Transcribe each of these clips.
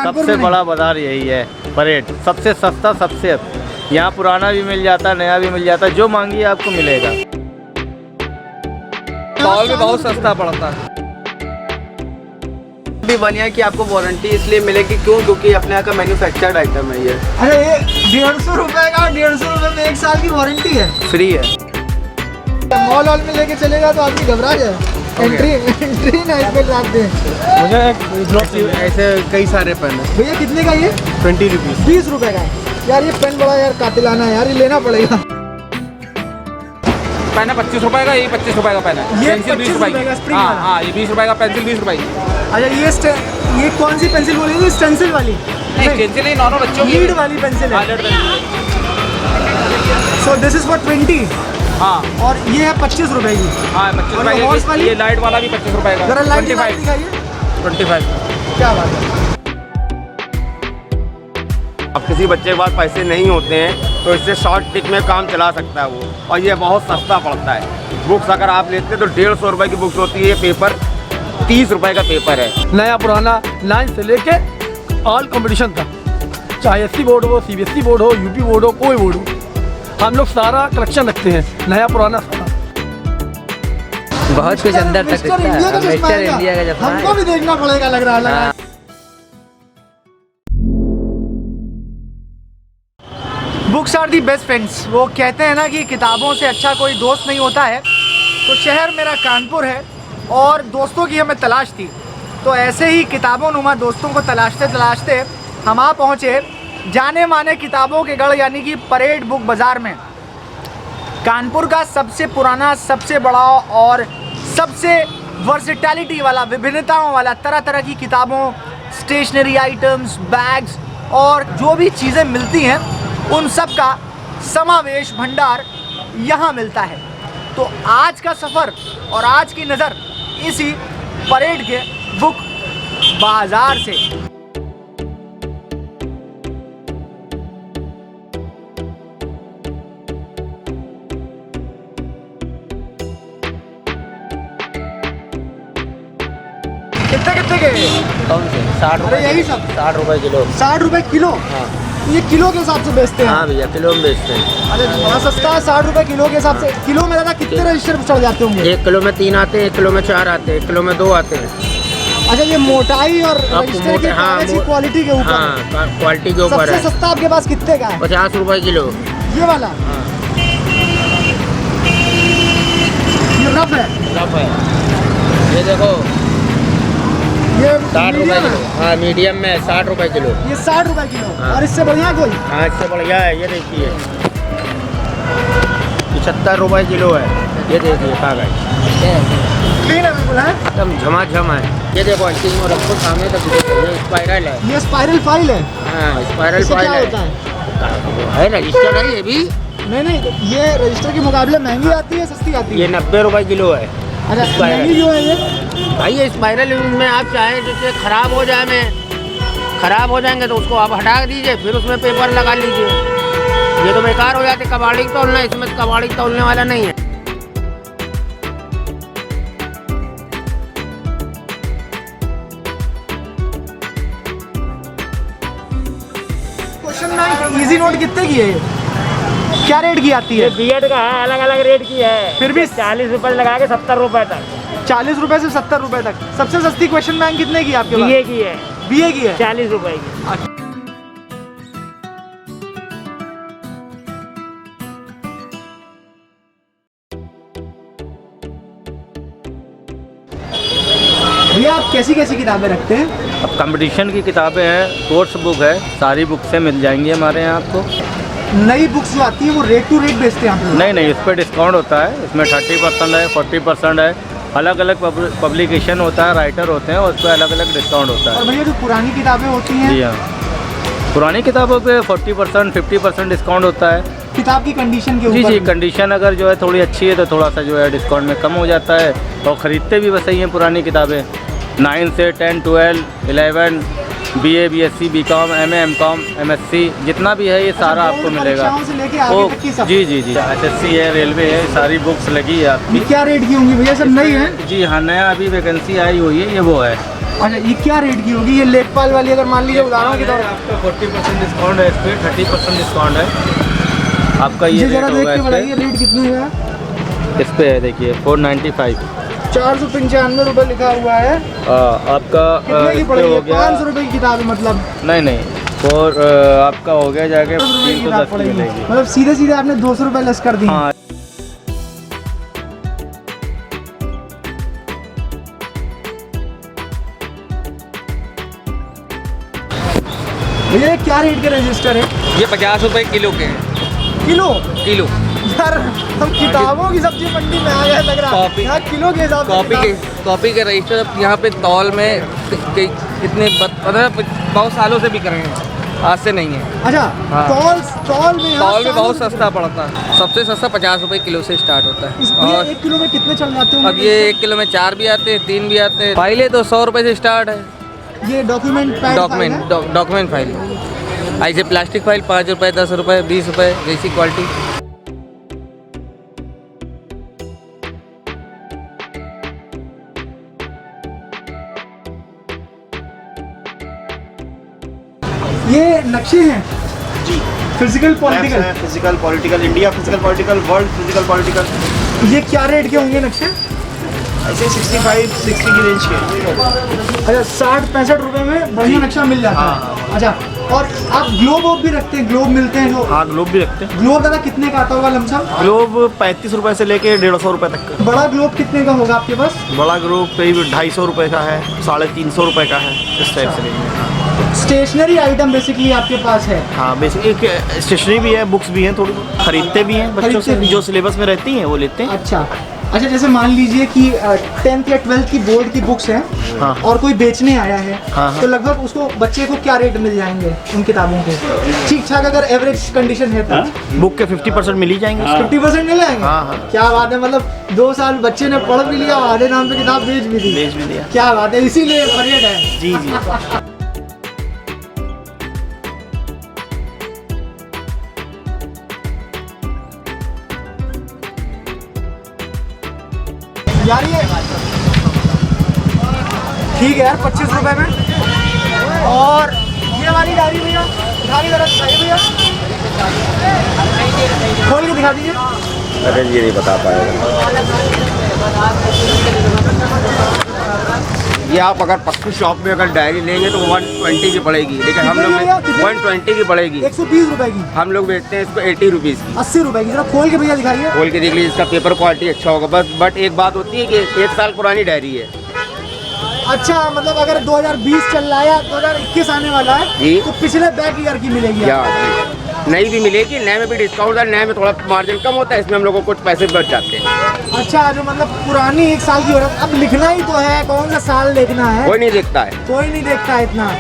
कानपुर सबसे में बड़ा बाजार यही है परेड, सबसे सस्ता, सबसे यहाँ पुराना भी मिल जाता है, नया भी मिल जाता है, जो मांगिए आपको मिलेगा। माहौल भी बहुत सस्ता पड़ता है। भी बनिया की आपको वारंटी इसलिए मिलेगी क्यों, क्योंकि अपने यहाँ का मैन्युफैक्चर्ड आइटम है ये। अरे ये 150 रुपए का, 150 रुपए में 1 साल की वारंटी है। फ्री है। मॉल वॉल में लेके चलेगा तो आदमी घबरा जाए। एंट्री ना इसमें लाते हैं। मुझे ऐसे कई सारे पेन है। भैया कितने का ये? 20 रुपीज़। 20 रुपए का है यार। ये पेन बड़ा यार कातिलाना है यार, ये लेना पड़ेगा। पेन है 25 रुपए का, ये 25 रुपए का पेन है। ये पेंसिल 20 25 रुपए रुपए का की। स्प्रिंग हाँ वाला। हाँ, ये 20 रुपए का पेंसिल 20 रुपए की। अच्छा ये कौन सी पेंसिल बोलेंगे? स्टेंसिल वाली? पेंसिल ही नॉर्मल बच्चों की लीड वाली पेंसिल है। Lead pencil. So this is for 20 हाँ और ये है 25 रुपए की। हाँ 25 और रुपए ये हॉर्स की। वाली? ये लाइट वाला भी 25 रुपए का। जरा लाइट 25 दिखाइए। 25। क्या बात है। अब किसी बच्चे के पास पैसे नहीं होते हैं तो इससे शॉर्ट टिक में काम चला सकता है वो, और ये बहुत सस्ता पड़ता है। बुक्स अगर आप लेते हैं तो 150 रुपए की बुक्स होती है, ये पेपर 30 रुपए का पेपर है। नया पुराना 9 से लेके ऑल कंपटीशन तक, चाहे एससी बोर्ड हो, सीबीएसई बोर्ड हो, यूपी बोर्ड हो, कोई बोर्ड हो, हम लोग सारा कलेक्शन रखते हैं, नया पुराना सारा। बहुत कुछ अंदर तक मिस्टर दिखता इंडिया का है। चश्मा मिस्टर है क्या? इंडिया का चश्मा हमको भी देखना पड़ेगा लग रहा है। Books are the best friends. वो कहते हैं ना कि किताबों से अच्छा कोई दोस्त नहीं होता है। तो शहर मेरा कानपुर है और दोस्तों की हमें तलाश थी, तो ऐसे ही किताबों नुमा दोस्तों को तलाशते तलाशते हम आ पहुँचे जाने माने किताबों के गढ़ यानी कि परेड बुक बाज़ार में। कानपुर का सबसे पुराना, सबसे बड़ा और सबसे वर्सेटैलिटी वाला, विभिन्नताओं वाला, तरह तरह की किताबों, स्टेशनरी आइटम्स, बैग्स और जो भी चीज़ें मिलती हैं उन सब का समावेश भंडार यहाँ मिलता है। तो आज का सफ़र और आज की नज़र इसी परेड के बुक बाज़ार से। कितने के? कौन से? 60 अरे यही सब 60 रुपए किलो। 60 रुपए किलो? हाँ ये किलो के हिसाब से बेचते हैं? हाँ भैया, किलो में बेचते हैं। अरे बड़ा सस्ता है। 60 रुपए किलो के हिसाब से। किलो में दादा कितने रजिस्टर चढ़ जाते होंगे? 1 किलो में 3 आते हैं, 1 किलो में 4 आते हैं, 1 किलो में 2 आते हैं। अच्छा ये मोटाई और रजिस्टर की कागज की क्वालिटी के ऊपर? हाँ, क्वालिटी के ऊपर सबसे है। सस्ता आपके पास कितने का है? 50 रुपए किलो। ये वाला? ये रफ है? रफ है। ये देखो ये 60 रुपए मीडियम किलो। है? हाँ मीडियम में 60 रुपए किलो। ये 60 रुपए किलो। हाँ। और इससे बढ़िया कोई? हाँ इससे बढ़िया है, ये देखिए 75 रुपए किलो है। ये देखिए कागज क्लीन है बिल्कुल है? एकदम झमाझम है। ये देखो अंतिम में रखो सामने तक, ये स्पाइरल है। ये स्पाइरल फाइल है? हाँ स्पाइरल इससे फाइल क्या है। होता है? है रजिस्टर है ये भी। नहीं ये रजिस्टर के मुकाबले महंगी आती है सस्ती आती ये है? 90 रुपए किलो है। अच्छा स्पाइरल। महंगी क्यों है ये? भाई ये स्पाइरल में आप चाहें जैसे खराब हो जाए, खराब हो जाएंगे तो उसको आप हटा दीजिए, फिर उसमें पेपर लगा लीजिए। ये तो बेकार हो जाते कबाड़ी तोलना, इसमें कबाड़ी तोलने वाला नहीं है। क्वेश्चन बैंक इजी नोट कितने की है ये? क्या रेट की आती है? बीएड का है, अलग अलग रेट की है। फिर भी 40 रुपए लगा के 70 रुपए तक। 40 रुपए से 70 रुपए तक। सबसे सस्ती क्वेश्चन बैंक कितने की आपके बीए पास? की है, बीए की है? 40 रुपए की। भैया आप कैसी कैसी किताबें रखते हैं? अब कंपटीशन की किताबें हैं, कोर्स बुक है, सारी बुक से मिल जाएंगी हमारे यहाँ आपको। नई बुक्स जो आती है वो रेट टू रेट बेचते हैं आप लोग? नहीं इस पर डिस्काउंट होता है। इसमें 30% है, 40% है। अलग अलग पब्लिकेशन होता है, राइटर होते हैं, और उस पर अलग अलग डिस्काउंट होता और है। भैया जो पुरानी किताबें होती हैं? जी हाँ, पुरानी किताबों पे 40% 50% डिस्काउंट होता है। किताब की कंडीशन के जी ऊपर? कंडीशन अगर जो है थोड़ी अच्छी है तो थोड़ा सा जो है डिस्काउंट में कम हो जाता है। और ख़रीदते भी वैसे ही हैं पुरानी किताबें। 9 से 10, 12, 11, BA, BSc, BCom, MA, MCom, MSc जितना भी है ये सारा आपको मिलेगा। परीक्षाओं से लेके आगे तक की सब? जी SSC है, रेलवे है, सारी बुक्स लगी है आपकी। ये क्या रेट की होंगी भैया? सब नई है? जी हाँ, नया अभी वैकेंसी आई हुई है, ये वो है अच्छा, ये क्या रेट की होगी ये लेखपाल वाली, अगर मान लीजिए उदाहरण के तौर पर? आपका 40% डिस्काउंट है, इस पर 30% डिस्काउंट है आपका। ये जरा रेट देख होगा के इस बताइए पे, रेट कितने का? इस पे है देखिए 495। 495 रुपये लिखा हुआ है। आपका कितने की इस पे पड़ेगी? हो गया 500 रुपये की किताब है मतलब? नहीं और आपका हो गया जाके 200 रुपये की 310 किताब की पड़ेगी, मिलेगी। मतलब सीधे सीधे आपने 200 रुपये लेस कर दिए। हाँ, ये क्या रेट के रजिस्टर है? ये 50 रुपए किलो के हैं। किलो? किलो यार हम किताबों की सब्जी मंडी में आ गए लग रहा है। कॉपी। यहाँ किलो के हिसाब से कॉपी के रजिस्टर अब यहाँ पे तौल में कितने 15 बहुत सालों से बिक रहे हैं, आज से नहीं है। अच्छा, हाँ। तौल में यहाँ तौल में बहुत सालों से- सस्ता पड़ता है, सबसे सस्ता 50 रुपए किलो से स्टार्ट होता है। ये और 1 किलो में कितने चल जाते हैं? अब ये 1 किलो में 4 भी आते हैं, 3 भी आते हैं। फाइलें तो 100 रुपए से स्टार्ट है। ये डॉक्यूमेंट पैड फाइल है? डॉक्यूमेंट फाइल, ऐसे प्लास्टिक फाइल 5 रुपए, 10 रुपए, 20 रुपए, जैसी क्वालिटी। ये नक्शे हैं जी, physical political. Physical political India, physical political world, physical political. ये क्या रेट के होंगे नक्शे? ऐसे 65-60 की रेंज के। अच्छा, 60-65 रुपए में बढ़िया नक्शा मिल जाता है। अच्छा, और आप ग्लोब भी रखते हैं? ग्लोब मिलते हैं जो? हाँ, ग्लोब भी रखते हैं। ग्लोब दादा कितने का आता होगा लमसम? ग्लोब 35 रुपए से लेके 150 रुपए तक का। बड़ा ग्लोब कितने का होगा आपके पास? बड़ा ग्लोब करीब 250 रुपए का है, 350 रुपए का है, इस टाइप से लेंगे। स्टेशनरी आइटम बेसिकली आपके पास है? हाँ, बेसिक एक स्टेशनरी भी है, बुक्स भी हैं, थोड़ी बहुत खरीदते भी हैं बच्चों खरीदते से, भी। जो सिलेबस में रहती हैं वो लेते हैं। अच्छा अच्छा, जैसे मान लीजिए कि 10th या 12th की बोर्ड की बुक्स हैं, हाँ। और कोई बेचने आया है, हाँ। तो लगभग उसको बच्चे को क्या रेट मिल जाएंगे उन किताबों के? ठीक ठाक अगर एवरेज कंडीशन है तो बुक के 50% मिल ही जाएंगे उसके। 50% मिल जाएंगे? हाँ, हाँ। क्या बात है, मतलब 2 साल बच्चे ने पढ़ भी लिया, आधे नाम पे किताब बेच भी दी। बेच भी दिया। क्या बात है, इसीलिए परेड है। जी जी। यार ये ठीक है यार, 25 रुपए में। और ये वाली डायरी भैया दिखा के जरा दिखाइए भैया, खोल के दिखा दीजिए। अरे ये नहीं बता पाएगा। ये आप अगर पक्की शॉप में अगर डायरी लेंगे तो 120 की पड़ेगी, लेकिन हम लोग 120 की पड़ेगी। 120 रुपए की? हम लोग बेचते हैं इसको 80 रुपीज़ की। 80 रुपए की? जरा खोल के भैया दिखाइए। खोल के देख लीजिए, इसका पेपर क्वालिटी अच्छा होगा बस। बट एक बात होती है कि 1 साल पुरानी डायरी है। अच्छा, मतलब अगर 2020 चल रहा है या 2021 आने वाला है जी। तो पिछले बैक ईयर की मिलेगी या आपको? नई भी मिलेगी, नए में भी डिस्काउंट है, नए में थोड़ा मार्जिन कम होता है, इसमें हम लोग को कुछ पैसे बच जाते हैं। अच्छा, जो मतलब पुरानी 1 साल की हो रहा है, अब लिखना ही तो है, कौन सा साल देखना है? कोई नहीं देखता है। कोई नहीं देखता है, इतना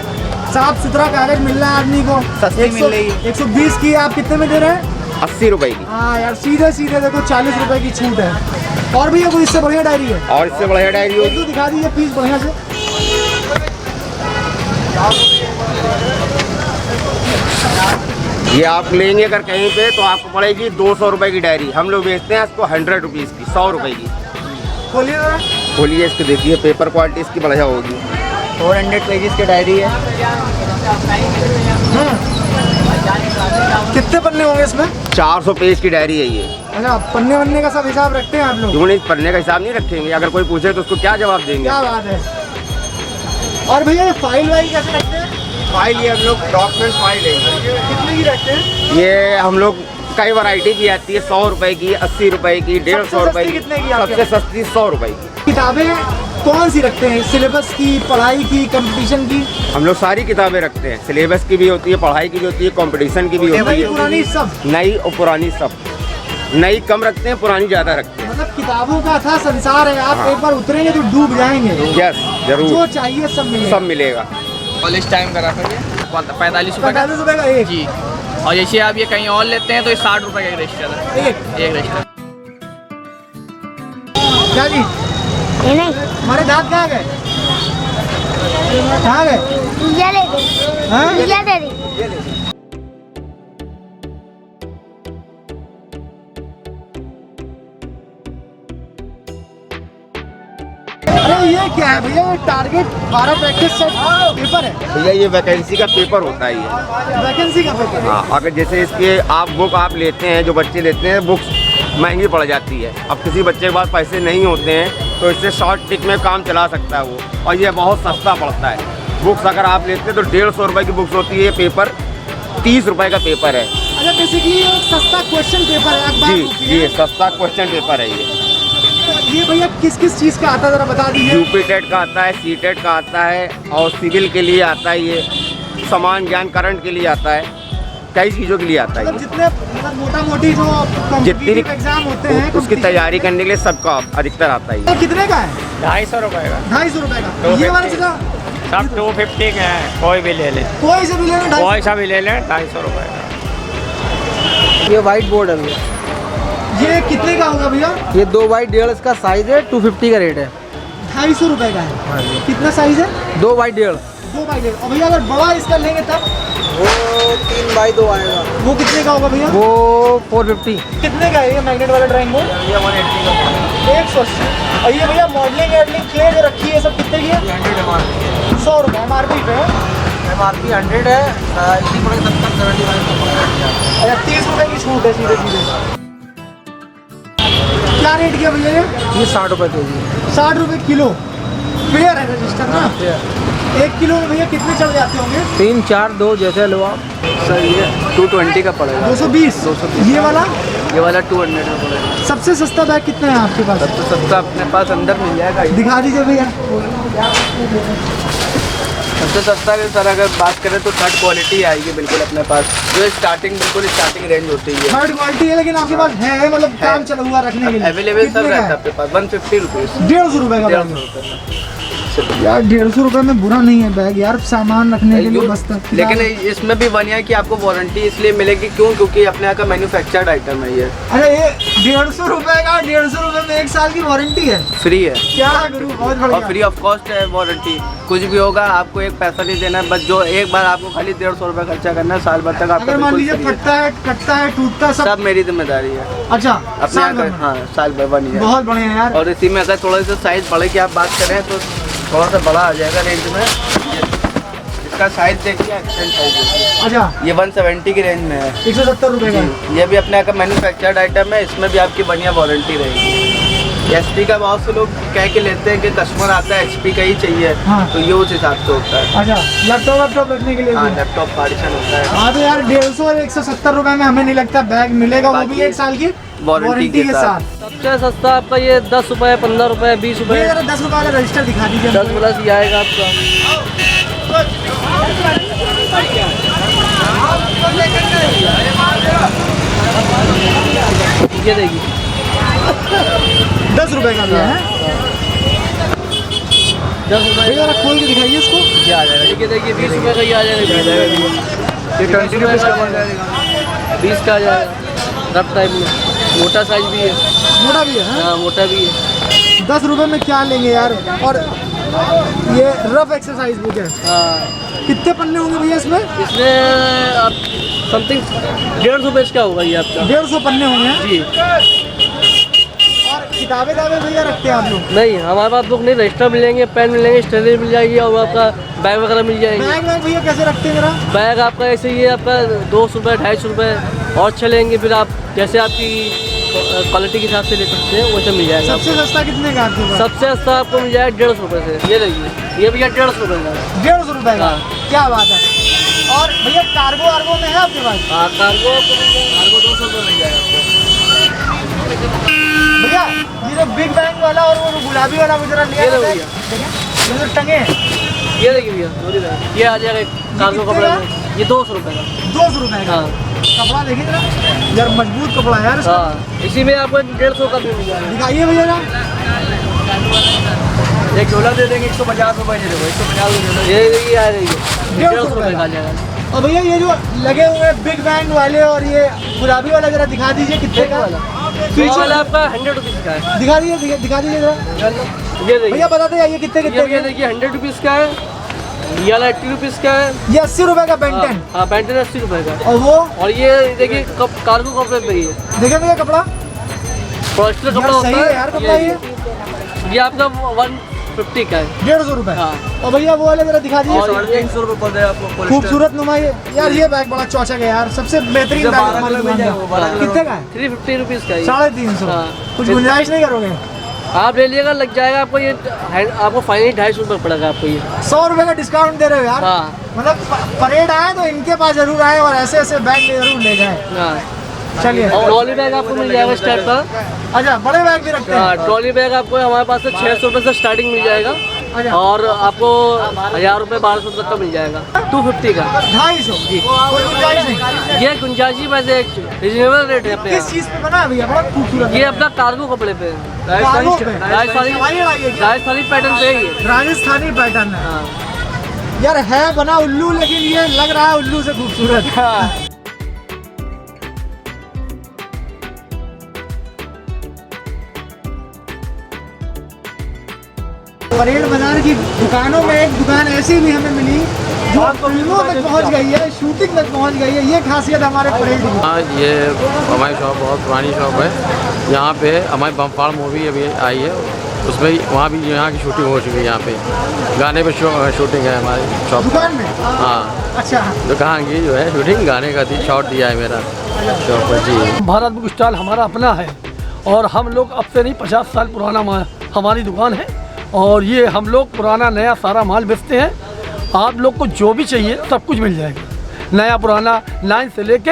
साफ सुथरा कागज मिल रहा है आदमी को, सस्ती मिल रही है। 120 की आप कितने में दे रहे हैं? 80 रुपए की। हाँ यार, सीधे सीधे देखो 40 रुपए की छूट है। और भैया कोई इससे बढ़िया डायरी है? और इससे बढ़िया डायरी एक होगी। दो दिखा दीजिए प्लीज बढ़िया से। ये आप लेंगे अगर कहीं पे तो आपको पड़ेगी 200 रुपए की डायरी। हम लोग बेचते हैं इसको 100 रुपीज़ की, 100 रुपए की। खोलिए जरा। खोलिए, इसको देखिए, पेपर क्वालिटी इसकी बढ़िया होगी। 400 पेजेस की डायरी है। कितने पन्ने होंगे इसमें? 400 पेज की डायरी है ये। अच्छा, पन्ने वन्ने का सब हिसाब रखते हैं आप लोग? क्यों नहीं, पढ़ने का हिसाब नहीं रखेंगे? अगर कोई पूछे तो उसको क्या जवाब देंगे? क्या बात है। और भैया ये फाइल वाइल कैसे रखते हैं? फाइल ये हम लोग डॉक्यूमेंट फाइल है। कितने की रखते हैं? ये हम लोग कई वैरायटी की आती है, 100 रुपए की, 80 रुपए की, 150 रुपए सस्ती की। कितने की आपके? सबसे सस्ती 100 रुपए की। किताबें कौन सी रखते हैं? सिलेबस की, पढ़ाई की, कंपटीशन की? हम लोग सारी किताबें रखते हैं, सिलेबस की भी होती है, पढ़ाई की भी होती है, कंपटीशन की भी होती नई है। पुरानी सब? नई और पुरानी सब। नई कम रखते हैं, पुरानी ज़्यादा रखते हैं। मतलब किताबों का था संसार है, आप एक बार उतरेंगे तो डूब जाएंगे। यस, जो जरूर चाहिए सब मिलेगा। सब मिलेगा। कॉलेज टाइम करा कर 45 रुपए का 45 रुपए का एक? जी। और जैसे आप ये कहीं और लेते हैं तो ये 60 रुपए का एक रजिस्टर है। एक रजिस्टर। क्या जी? ये नहीं, हमारे दांत कहाँ गए? कहाँ गए? ये ले दे, हाँ? ये दे दे। अरे ये क्या है भैया? ये टारगेट 12 प्रैक्टिस सेट पेपर है, भैया ये वैकेंसी का पेपर होता है ये। वैकेंसी का पेपर है। हाँ, अगर जैसे इसके आप बुक आप लेते हैं, जो बच्चे लेते हैं, बुक्स महंगी पड़ जाती है। अब किसी बच्चे के पास पैसे नहीं होते हैं तो इससे शॉर्ट टिक में काम चला सकता है वो, और ये बहुत सस्ता पड़ता है। बुक्स अगर आप लेते हैं तो 150 रुपये की बुक्स होती है, ये पेपर 30 रुपये का पेपर है। अच्छा, बेसिकली ये सस्ता क्वेश्चन पेपर है। जी जी, सस्ता क्वेश्चन पेपर है ये भैया किस किस चीज़ का आता है ज़रा बता दीजिए। यूपी टेट का आता है, सी टेट का आता है, और सिविल के लिए आता है, ये समान ज्ञान करंट के लिए आता है, कई चीज़ों के लिए आता है। मतलब जितने मतलब मोटा मोटी जो कॉम्पिटिटिव एग्जाम होते हैं उसकी तैयारी करने के लिए सबका अधिकतर आता है। तो कितने का है? 250 रुपये का। 250 रुपये का। ये वाला चीज़ सब 250 के हैं, कोई भी ले ले, कोई से भी लेना 250। कोई सा भी ले लें 250 रुपये का। ये वाइट बोर्ड है भैया, ये कितने का होगा भैया? ये 2 बाई 1.5 इसका साइज है, 250 का रेट है। 250 रुपये का है। कितना साइज है? 2 बाई 1.5। 2 बाई 1.5। और भैया अगर बड़ा इसका लेंगे तब वो 3 बाई 2 आएगा, वो कितने का होगा भैया? वो 450। कितने का है ये मैग्नेट वाला ड्राइंग बोर्ड? ये 180 का। 180। और ये भैया मॉडलिंग एडलिंग क्ले जो रखी है सब कितने की है? 100 MRP। 100 रुपये MRP पे है। MRP 100 है, इसी पर 70-75 अच्छा, 30 रुपये की छूट है सीधे सीधे। क्या रेट किया भैया ये? ये 60 रुपये केजी। 60 रुपये किलो। फेयर है रजिस्टर ना? 1 किलो में भैया कितने चढ़ जाते होंगे? 3, 4, 2 जैसे लो आप। सर ये 220 का पड़ेगा। 220। ये वाला? ये वाला 200 का पड़ेगा। सबसे सस्ता बैग कितना है आपके पास? सबसे सस्ता अपने पास अंदर मिल जाएगा। दिखा दीजिए भैया। सबसे सस्ता के सर अगर बात करें तो थर्ड क्वालिटी आएगी बिल्कुल अपने पास, जो स्टार्टिंग बिल्कुल स्टार्टिंग रेंज होती है। थर्ड क्वालिटी है, लेकिन आपके पास है मतलब काम चला हुआ रखने के लिए अवेलेबल सब कितने का रहता है है? आपके पास। 150 रुपीज़। 150 रुपये का बैग। 150 रुपये। यार 150 रुपये में बुरा नहीं है बैग यार, सामान रखने के लिए बचता है। लेकिन इसमें भी बढ़िया है कि आपको वारंटी इसलिए मिलेगी, क्यों? क्योंकि अपने यहाँ का मैन्युफैक्चर्ड आइटम है ये। अरे ये 150 रुपये का, 150 रुपये में 1 साल की वारंटी है। फ्री है। क्या करूँ, बहुत और बढ़िया। फ्री ऑफ कॉस्ट है वारंटी। कुछ भी होगा आपको एक पैसा नहीं देना है, बस जो एक बार आपको खाली 150 रुपये खर्चा करना है, साल भर तक आपका अगर मान बिल्कुल लीजिए free है। फटता है, कटता है, टूटता है, सब मेरी जिम्मेदारी है। अच्छा, अपने साल यहाँ भर का, में। हाँ साल भर बनी है। बहुत बढ़िया यार। और इसी में अगर थोड़ा सा साइज बढ़े की आप बात करें तो थोड़ा सा बड़ा आ जाएगा रेंज में। इसका साइज देखिए, एक्सटेंड साइज है। अच्छा, ये 170 की रेंज में है। 170 रुपये का। ये भी अपने यहाँ का मैन्युफैक्चर्ड आइटम है, इसमें भी आपकी बढ़िया वारंटी रहेगी। HP का बहुत से लोग कह के लेते हैं कि कस्टमर आता है HP का ही चाहिए, हाँ। तो ये उस हिसाब से होता है। अच्छा, लैपटॉप रखने के लिए हाँ, भी? लैपटॉप पार्टीशन होता है। हाँ तो यार 150 और 170 रुपये में हमें नहीं लगता बैग मिलेगा, वो भी बाकी 1 साल की वारंटी के साथ। सबसे सस्ता आपका ये 10 रुपये, 15 रुपये, 20 भैया रुपये। जरा 10 रुपये वाला रजिस्टर दिखा दीजिए। 10 प्लस ये आएगा आपका। ये देखिए 10 रुपये का भी है। 10 रुपये भैया जरा खोल के दिखाइए इसको। ये आ जाएगा। ये देखिए 20 रुपये का ये आ जाएगा। ये 20 रुपीज़ का बन जाएगा। 20 का आ जाएगा। रफ टाइप में मोटा साइज भी है। मोटा भी है, हाँ? हाँ मोटा भी है। 10 रुपये में क्या लेंगे यार। और ये रफ एक्सरसाइज बुक है। हाँ कितने पन्ने होंगे भैया इसमें? इसमें आप समथिंग 150 पेज का होगा ये आपका। 150 पन्ने होंगे जी। और किताबें भैया रखते हैं आप लोग? नहीं, हमारे पास बुक नहीं, रजिस्टर मिलेंगे, पेन मिलेंगे, स्टेशनरी मिल जाएगी और आपका बैग वगैरह मिल जाएंगे। बैग भैया कैसे रखते हैं जरा? बैग आपका ऐसे ही है, आपका 200 रुपये, 250 रुपये और चलेंगे। फिर आप जैसे आपकी क्वालिटी के हिसाब से ले सकते हैं, वैसे मिल जाएगा। सबसे सस्ता कितने का आपके पास? सबसे सस्ता आपको मिल जाएगा 150 रुपये से। ये देखिए, ये भैया 150 रुपये का। 150 रुपये का? हाँ। क्या बात है। और भैया कार्गो में है आपके पास? हाँ, कार्गो 200 रुपये मिल जाएगा आपको। भैया ये जो बिग बैंग वाला और वो गुलाबी वाला वो जरा लिया ये लो जाता है। भैया। देखिए, ये जो टंगे हैं, ये देखिए भैया, ये आ जाएगा कार्गो कितने कपड़ा का? में। ये 200 रुपये का। 200 रुपये का। हाँ कपड़ा देखिए जरा यार, मजबूत कपड़ा है यार इसका। हाँ, इसी में आपको 150 का भी मिल जाएगा। दिखाइए भैया जरा। एक झोला दे देंगे 150 रुपये दे देंगे। 150 रुपये। ये देखिए आ रही है 150 रुपये का आ जाएगा। और भैया ये जो लगे हुए हैं बिग बैंग वाले और ये गुलाबी वाला जरा दिखा दीजिए कितने का? ये वाला आपका 100 रुपीज़ का है। दिखा दीजिए जरा। ये देखिए, भैया बताते जाइए कितने ये कितने देखिए 100 रुपीज़ का है। ये वाला 80 रुपीज़ का है। ये 80 रुपये का बेंटन। हाँ, बेंटन 80 रुपये का। और वो और ये देखिए कार्गो कपड़े पे ही है। देखे भैया कपड़ा पॉलिस्टर कपड़ा यार, होता सही है यार कपड़ा ये। ये आपका 50 का है। 150 रुपए। हाँ। और भैया वो वाले मेरा दिखा दीजिए। 350 रुपये पड़ जाएगा आपको। खूबसूरत नुमा यार, ये बैग बड़ा चौचक है यार, सबसे बेहतरीन बैग हमारी दुकान का। कितने का है? 350 रुपीज़ का है। 350। हाँ। कुछ गुंजाइश नहीं करोगे? आप ले लीजिएगा, लग जाएगा आपको ये, आपको फाइनली 250 रुपये पड़ेगा आपको ये। 100 रुपए का डिस्काउंट दे रहे हो यार। हाँ। मतलब परेड आए तो इनके पास जरूर आए और ऐसे ऐसे बैग जरूर ले जाए। हाँ। चलिए। ट्रॉली बैग आपको मिल जाएगा इस टाइप का। अच्छा, बड़े बैग भी रखते हाँ, हैं? ट्रॉली बैग आपको हमारे पास से 600 रुपये से स्टार्टिंग मिल जाएगा और आपको 1000 रुपये 1200 तक का मिल जाएगा। 250 का 250 जी। कोई गुंजाइश नहीं? ये गुंजाइशी वैसे रिजनेबल रेट है अपने किस यहाँ। चीज पे बना है भैया? बड़ा खूबसूरत। ये अपना कार्गो कपड़े पे है। कार्गो पे? राजस्थानी पैटर्न पे ही है। राजस्थानी पैटर्न है हाँ। यार, है बना उल्लू, लेकिन ये लग रहा है उल्लू से खूबसूरत। परेड बाजार की दुकानों में एक दुकान ऐसी भी हमें मिली जो फिल्मों तक पहुंच गई है, शूटिंग तक पहुंच गई है। ये खासियत हमारे परेड की। हाँ, ये हमारी शॉप बहुत पुरानी शॉप है। यहाँ पे हमारी बमफाड़ मूवी अभी आई है, उसमें वहाँ भी यहाँ की शूटिंग हो चुकी है। यहाँ पे गाने पे शूटिंग है हमारी शॉप दुकान में। हाँ। अच्छा। दुकान की जो है शूटिंग गाने का शॉट दिया है मेरा शॉप पर जी। भारत बुक स्टॉल हमारा अपना है और हम लोग अब से नहीं 50 साल पुराना हमारी दुकान है और ये हम लोग पुराना नया सारा माल बेचते हैं। आप लोग को जो भी चाहिए सब कुछ मिल जाएगा, नया पुराना, लाइन से लेके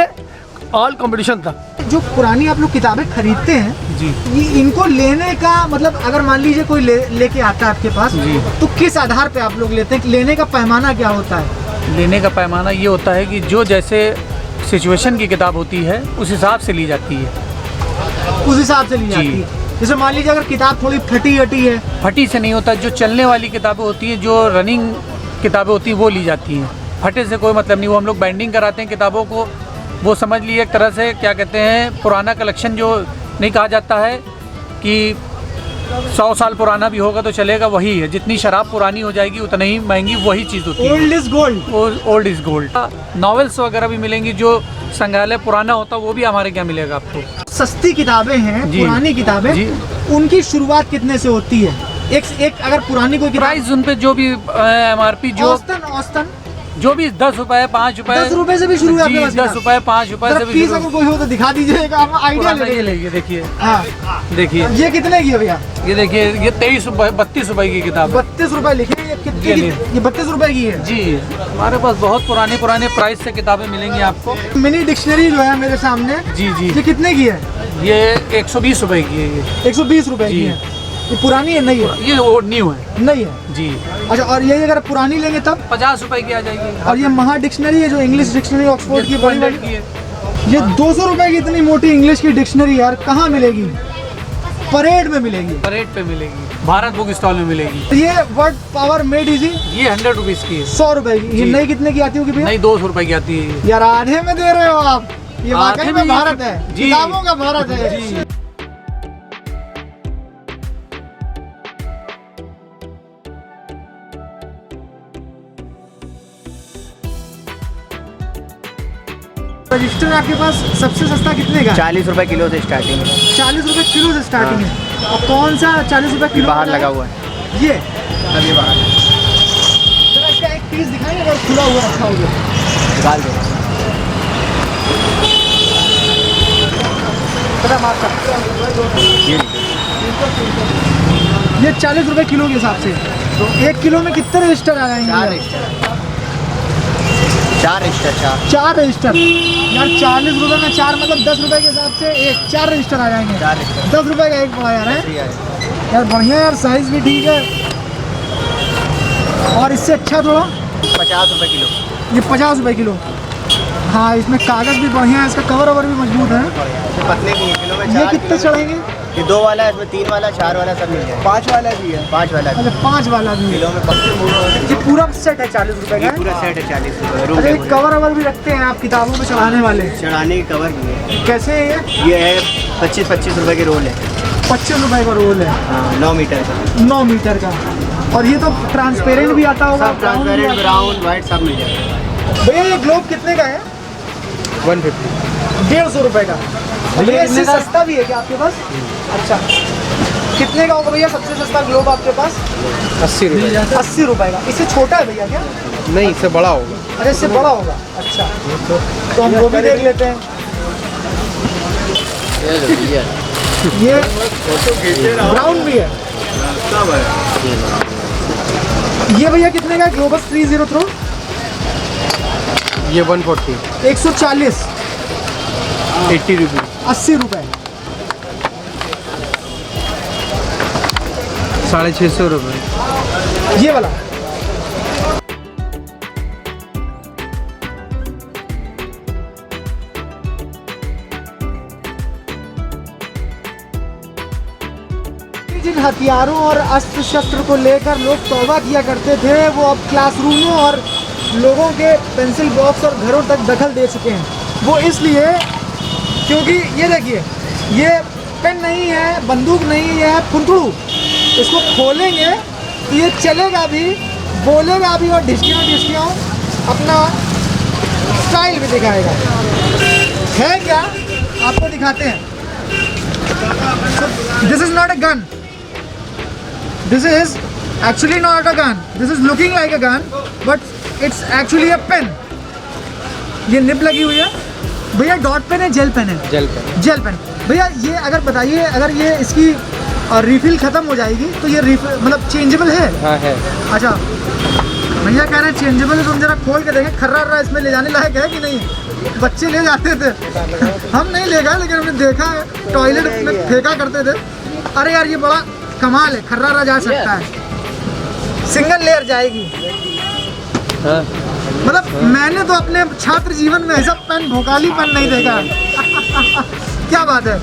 ऑल कंपटीशन तक। जो पुरानी आप लोग किताबें खरीदते हैं जी, ये इनको लेने का मतलब, अगर मान लीजिए कोई लेके आता है आपके पास जी, तो किस आधार पे आप लोग लेते हैं? लेने का पैमाना क्या होता है? लेने का पैमाना ये होता है कि जो जैसे सिचुएशन की किताब होती है उस हिसाब से ली जाती है। उस हिसाब से ली जाती है। जैसे मान लीजिए अगर किताब थोड़ी फटी हटी है। फटी से नहीं होता, जो चलने वाली किताबें होती हैं, जो रनिंग किताबें होती हैं वो ली जाती हैं। फटे से कोई मतलब नहीं, वो हम लोग बाइंडिंग कराते हैं किताबों को। वो समझ लिए एक तरह से क्या कहते हैं, पुराना कलेक्शन जो नहीं कहा जाता है कि 100 साल पुराना भी होगा तो चलेगा, वही है। जितनी शराब पुरानी हो जाएगी उतना ही महंगी वही चीज़ होती है। Old is gold. Old is gold. Novels वगैरह भी मिलेंगी, जो संग्रहालय पुराना होता है वो भी हमारे क्या मिलेगा आपको। सस्ती किताबें हैं, पुरानी किताबें, उनकी शुरुआत कितने से होती है? एक अगर पुरानी कोई प्राइस उन पे जो भी MRP जो औसतन जो भी 10 रुपए 5 रुपए 10 रुपए से भी शुरू है। 10 रुपए 5 रुपए से भी पीस अगर कोई हो तो दिखा दीजिएगा, हम आइडिया लेंगे। देखिए, हाँ देखिए ये कितने की है भैया? ये देखिए, ये 23 रुपए 32 रुपए की किताब है। 32 रुपए लिखे। ये 32 रुपए की है जी। हमारे पास बहुत पुराने प्राइस से किताबें मिलेंगी आपको। मिनी डिक्शनरी जो है मेरे सामने जी जी, ये कितने की है? ये 120 रुपए की है। ये 120 रुपए की है। ये पुरानी है? नहीं है, ये न्यू है। नहीं है जी। अच्छा, और ये अगर पुरानी लेंगे तब 50 रुपए की आ जाएगी। और ये महा डिक्शनरी है जो इंग्लिश डिक्शनरी ऑक्सफोर्ड की बड़ी वाली की है। ये 200 रुपए की इतनी मोटी इंग्लिश की डिक्शनरी यार कहाँ मिलेगी? परेड में मिलेगी। परेड पे मिलेगी, भारत बुक स्टॉल में मिलेगी। ये वर्ड पावर मेड इजी, ये 100 रुपीज की है। 100 रुपए की। ये नई कितने की आती होगी भैया? नहीं, 200 रुपए की आती है। यार आधे में दे रहे हो आप। ये वाकई में भारत है, किताबों का भारत है जी। रजिस्टर आपके पास सबसे सस्ता कितने का? 40 रुपए किलो से स्टार्टिंग है। 40 रुपए किलो से स्टार्टिंग है। और कौन सा 40 रुपए किलो बाहर लगा हुआ है ये? अभी बाहर जरा इसका एक पीस दिखाएंगे अगर खुला हुआ रखा होगा। निकाल दो। ये 40 रुपए किलो के हिसाब से, तो 1 किलो में कितने रजिस्टर आ जाएंगे? 4 रजिस्टर। 4 रजिस्टर यार। 40 रुपए में 4 मतलब 10 रुपए के हिसाब से 4 रजिस्टर आ जाएंगे। 10 रुपए का एक पड़ा यार है यार। बढ़िया यार, साइज भी ठीक है। और इससे अच्छा थोड़ा 50 रुपए किलो। ये 50 रुपए किलो। हाँ, इसमें कागज भी बढ़िया है, इसका कवर ववर भी मजबूत है। पतले की किलो में ये कितने चढ़ेंगे? ये 2 वाला है, इसमें 3 वाला 4 वाला सब मिल जाएगा। 5 वाला भी है। 5 वाला अच्छा, 5 वाला भी किलो में पक्के। ये पूरा सेट है 40 रुपए का? पूरा सेट है 40 रुपए। अच्छा, एक कवर ववर भी रखते हैं आप किताबों पे चढ़ाने वाले? चढ़ाने के कवर भी है। कैसे है ये है 25 रुपए के रोल है। 25 रुपए का रोल है। हाँ, 9 मीटर का। 9 मीटर का। और ये तो ट्रांसपेरेंट भी आता होगा? सब ट्रांसपेरेंट, ब्राउन, व्हाइट सब मिल जाएगा। भैया ये ग्लोब कितने का है? 150। 150 रुपए का। भैया इससे सस्ता भी है क्या आपके पास? अच्छा, कितने का होगा भैया सबसे सस्ता ग्लोब आपके पास? 80 रुपये। 80 रुपए का। इससे छोटा है भैया क्या? नहीं, इससे बड़ा होगा। अरे इससे बड़ा होगा। अच्छा, तो हम वो भी देख लेते हैं। ये ब्राउन भी है। ये भैया कितने का है ग्लोबस 303? ये 140। 140। 80 रुपये। 80 रुपए। 650 रुपये। ये वाला जिन हथियारों और अस्त्र शस्त्र को लेकर लोग तौबा किया करते थे, वो अब क्लासरूमों और लोगों के पेंसिल बॉक्स और घरों तक दखल दे चुके हैं। वो इसलिए क्योंकि ये देखिए, ये पेन नहीं है, बंदूक नहीं है, ये है फुंकड़ू। इसको खोलेंगे तो ये चलेगा भी, बोलेगा भी और ढिसकियों अपना स्टाइल भी दिखाएगा। है क्या, आपको दिखाते हैं। This is not a gun, this is actually not a gun, this is looking like a gun but it's actually a pen. ये निब लगी हुई है भैया। डॉट पेन है, जेल पेन है? Gel pen. जेल पेन भैया। ये अगर बताइए, अगर ये इसकी रिफिल ख़त्म हो जाएगी तो ये रिफिल मतलब चेंजेबल है? हाँ है। अच्छा, भैया कह रहे हैं चेंजेबल है, तो हम जरा खोल के देखें खर्रा इसमें ले जाने लायक है कि नहीं। बच्चे ले जाते थे, हम नहीं ले गए, लेकिन हमने देखा है टॉयलेट में फेंका करते थे। अरे यार ये बड़ा कमाल है, खर्रा जा सकता है, सिंगल लेयर जाएगी। हाँ। मतलब मैंने तो अपने छात्र जीवन में ऐसा पेन, भोकाली पेन नहीं देखा। क्या बात है।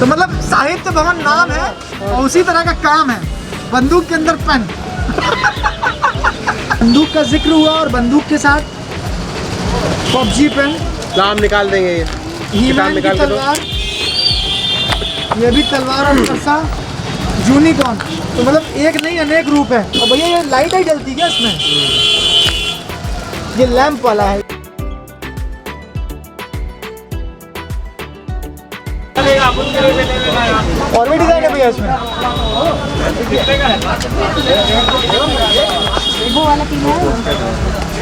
तो मतलब साहित्य भवन नाम है और उसी तरह का काम है, बंदूक के अंदर पेन। बंदूक का जिक्र हुआ और बंदूक के साथ पबजी पेन। नाम निकाल देंगे ये। हीमैन की तलवार, ये भी तलवार और फरसा, यूनिकॉर्न। तो मतलब एक नहीं अनेक रूप है। और भैया ये लाइट ही जलती क्या इसमें? ये लैंप वाला है। और भी डिजाइन है भैया इसमें। वो वाला पीला है,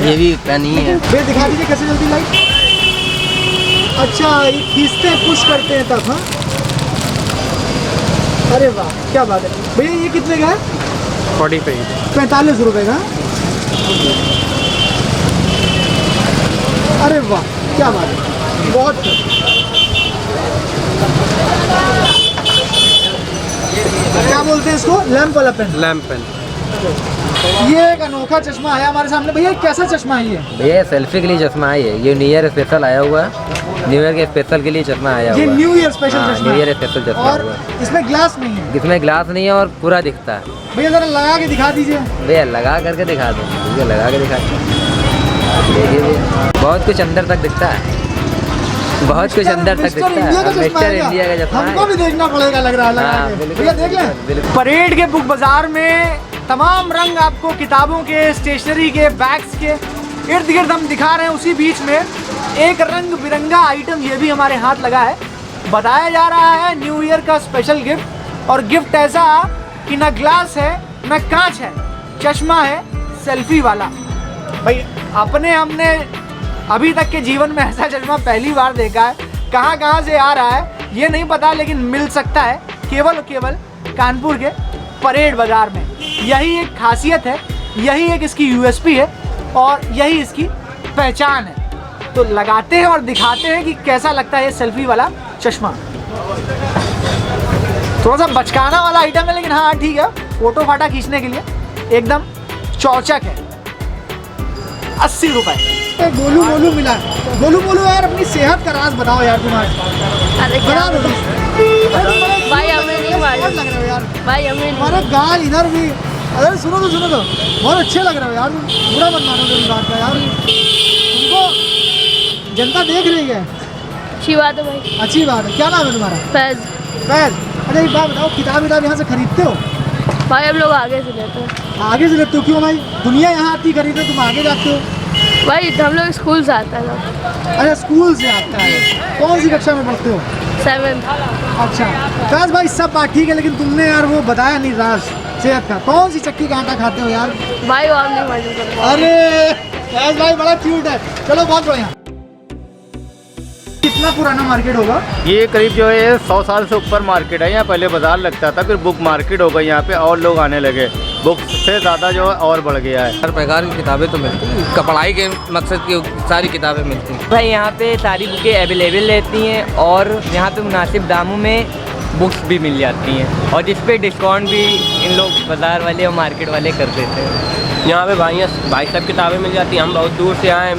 ये भी पेन ही है। भैया दिखा दीजिए कैसे जल्दी लाइट। अच्छा, ये खींचते हैं, पुश करते हैं तब। हाँ, अरे वाह क्या बात है भैया। ये कितने का है? 45 रुपए का। अरे वाह क्या बात है, बहुत। क्या बोलते हैं इसको? लैंप वाला पेन। Lamp pen. ये एक अनोखा चश्मा आया हमारे सामने। भैया कैसा चश्मा है ये? भैया सेल्फी के लिए चश्मा है ये न्यू ईयर स्पेशल आया हुआ है। न्यू ईयर के स्पेशल के लिए चश्मा आया हुआ ये है। न्यू ईयर स्पेशल चश्मा। न्यू ईयर स्पेशल चश्मा और हुआ है। इसमें ग्लास नहीं है? इसमें ग्लास नहीं है और पूरा दिखता है। भैया जरा लगा के दिखा दीजिए। भैया लगा करके दिखा दो। भैया लगा के दिखा देखिए भैया, बहुत कुछ अंदर तक दिखता है, बहुत कुछ अंदर तक दिखता है। मिस्टर इंडिया का चश्मा हमको भी देखना पड़ेगा, लग रहा है। भैया देख लें। परेड के बुक बाजार में तमाम रंग आपको किताबों के, स्टेशनरी के, बैग्स के इर्द गिर्द हम दिखा रहे हैं। उसी बीच में एक रंग बिरंगा आइटम ये भी हमारे हाथ लगा है। बताया जा रहा है न्यू ईयर का स्पेशल गिफ्ट, और गिफ्ट ऐसा कि ना ग्लास है ना कांच है, चश्मा है सेल्फी वाला। भाई हमने अभी तक के जीवन में ऐसा चश्मा पहली बार देखा है। कहाँ से आ रहा है ये नहीं पता, लेकिन मिल सकता है केवल कानपुर के परेड बाजार में। यही एक खासियत है, यही एक इसकी यूएसपी है और यही इसकी पहचान है। तो लगाते हैं और दिखाते हैं कि कैसा लगता है ये सेल्फी वाला चश्मा। थोड़ा सा बचकाना वाला आइटम है, लेकिन हाँ ठीक है, फोटो फाटा खींचने के लिए एकदम चौचक है। 80 रुपए। गोलू मोलू मिला है। गोलू मोलू यार अपनी सेहत का राज बताओ यार तुम्हारे। बता दो भाई, हमें नहीं मालूम। लग रहे हो यार भाई हमें हमारे गाल इधर भी। अरे सुनो तो बहुत अच्छे लग रहे हो यार। बुरा मत मानो मेरी बात का यार, तुमको जनता देख रही है। अच्छी बात है भाई। अच्छी बात है। क्या नाम है तुम्हारा? फैज। फैज। अच्छा एक बात बताओ, किताब यहाँ से खरीदते हो? भाई हम लोग आगे से लेते हैं। आगे से लेते हो? क्यों भाई? दुनिया यहाँ आती खरीदते, तुम आगे जाते हो? भाई हम लोग स्कूल से आता है। अच्छा स्कूल से आता है। कौन सी कक्षा में पढ़ते हो? 7th। अच्छा फैज भाई सब बात ठीक है, लेकिन तुमने यार वो बताया नहीं राज सेहत का, कौन सी चक्की का आटा खाते हो यार? भाई वो आप नहीं मालूम कर पाओगे। अरे फैज भाई बड़ा क्यूट है। चलो बहुत बढ़िया। कितना पुराना मार्केट होगा? ये करीब जो है 100 साल से ऊपर मार्केट है। यहाँ पहले बाजार लगता था, फिर बुक मार्केट हो गई यहाँ पे और लोग आने लगे। बुक से ज़्यादा जो है और बढ़ गया है। हर प्रकार की किताबें तो मिलती हैं, पढ़ाई के मकसद की सारी किताबें मिलती हैं भाई। यहाँ पे सारी बुकें अवेलेबल रहती हैं और यहाँ पे मुनासिब दामों में बुक्स भी मिल जाती हैं और जिस पे डिस्काउंट भी इन लोग बाज़ार वाले और मार्केट वाले कर देते हैं। यहाँ पे भाई सब किताबें मिल जाती हैं। हम बहुत दूर से आए,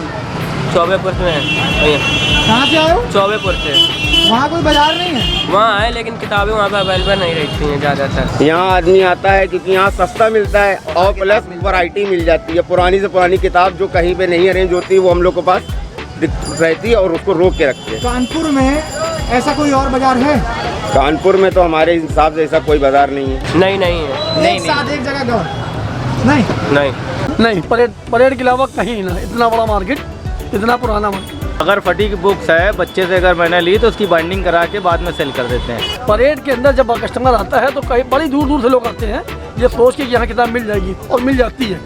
चौबेपुर में हैं। कहाँ से आए हो? चौबेपुर से। वहाँ कोई बाजार नहीं है? वहाँ है लेकिन किताबें वहाँ पे अवेलेबल नहीं रहती हैं ज़्यादातर। यहाँ आदमी आता है क्योंकि यहाँ सस्ता मिलता है और प्लस वैरायटी मिल जाती है। पुरानी से पुरानी किताब जो कहीं पे नहीं अरेंज होती वो हम लोग के पास रहती है और उसको रोक के रखते हैं। कानपुर में ऐसा कोई और बाजार है? कानपुर में तो हमारे हिसाब से ऐसा कोई बाजार नहीं है। नहीं है। एक साथ एक जगह गए? नहीं नहीं, परेड के अलावा कहीं ना। इतना बड़ा मार्केट, इतना पुराना मार्केट। अगर फटी की बुक्स है बच्चे से अगर मैंने ली तो उसकी बाइंडिंग करा के बाद में सेल कर देते हैं। परेड के अंदर जब कस्टमर आता है तो कई बड़ी दूर दूर से लोग आते हैं ये सोच के यहाँ किताब मिल जाएगी और मिल जाती है।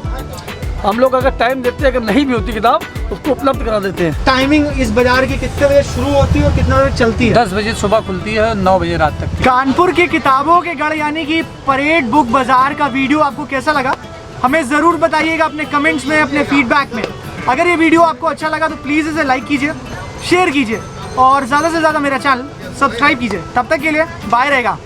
हम लोग अगर टाइम देते हैं, अगर नहीं भी होती किताब उसको उपलब्ध करा देते हैं। टाइमिंग इस बाजार की कितने बजे शुरू होती है और कितने बजे चलती है? 10 बजे सुबह खुलती है, 9 बजे रात तक। कानपुर की किताबों के गढ़ यानी कि परेड बुक बाजार का वीडियो आपको कैसा लगा हमें ज़रूर बताइएगा अपने कमेंट्स में, अपने फीडबैक में। अगर ये वीडियो आपको अच्छा लगा तो प्लीज़ इसे लाइक कीजिए, शेयर कीजिए और ज़्यादा से ज़्यादा मेरा चैनल सब्सक्राइब कीजिए। तब तक के लिए बाय रहेगा।